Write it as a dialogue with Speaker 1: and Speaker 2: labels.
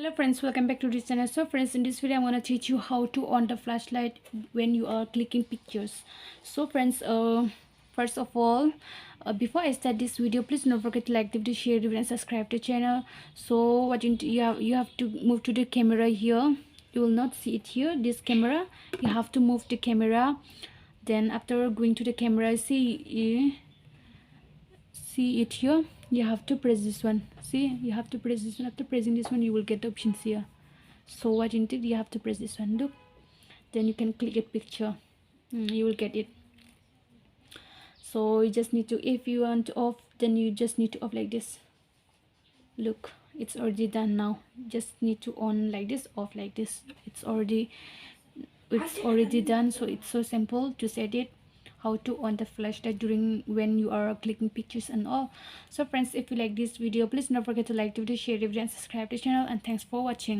Speaker 1: Hello friends, welcome back to this channel. So friends, in this video I'm going to teach you how to on the flashlight when you are clicking pictures. So friends, first of all, before I start this video, please don't forget to like the video, share the video and subscribe to the channel. So what you have to move to the camera here. You will not see it here, this camera. You have to move the camera. Then after going to the camera, see it here, you have to press this one. See, you have to press this one. After pressing this one, you will get the options here. So what you need, you have to press this one. Look, then you can click a picture. You will get it. So you just need to, if you want to off, then you just need to off like this. Look, it's already done now. Just need to on like this, off like this. It's already done. So it's so simple to set it, how to on the flashlight during when you are clicking pictures and all. So friends, if you like this video, please don't forget to like the video, share the video and subscribe to the channel, and thanks for watching.